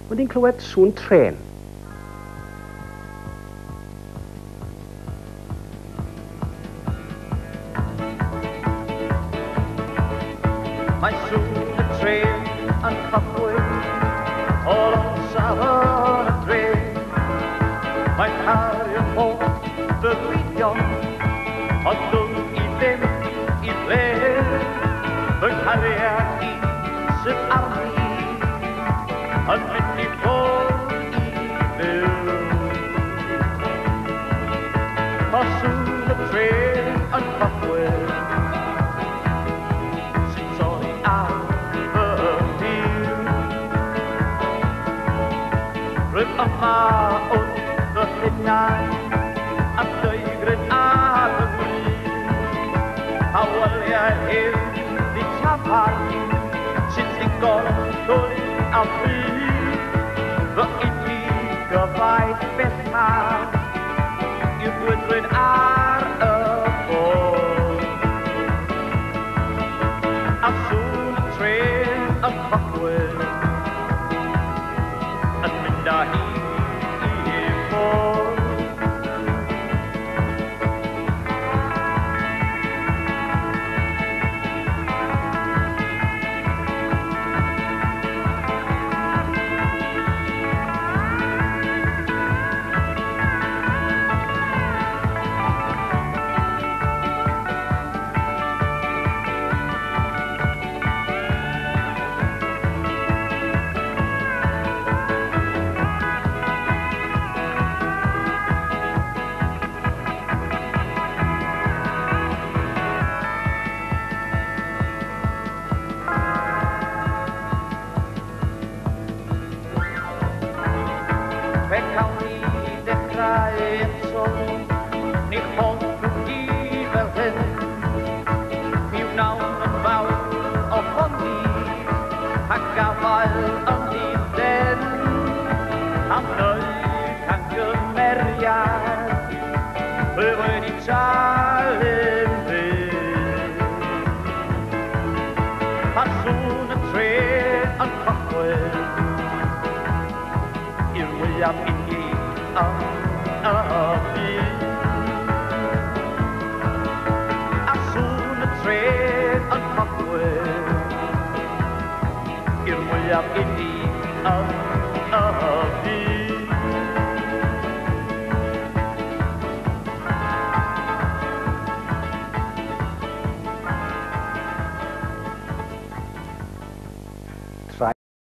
Mae'n i'n clywed sŵn tren. Mae sŵn y tren yn cychwyn o lonsaf yn y tren. Mae'n cario holl fy gwydion, ond dwm i ddim i ble. Fy cariad i sydd arni yn mynd i ffwrdd i fyw. Mae sŵn y tren yn cychwyn Rwy'n yma wrth fy hunain am deugryn ar y gwyn. Hawliau hyn di tafar sy'n ddigon llwyd a bryd. Fy unig gyfaith bellach yw gwydryn ar y bwrdd. A sŵn y tren yn cychwyn yn mynd â hi i ffwrdd. Fe cawn ni dechrau eto, ni choddwch i fel hyn. Mi wnawn yn fawr ohoni, a gafael yn ddiden. Am neu can gymeriad, ble wedi talu'n fydd. Mae sŵn y tren yn cychwyn i'r mwyaf unig yn y byd. A sŵn y tren yn cychwyn i'r mwyaf unig yn y byd.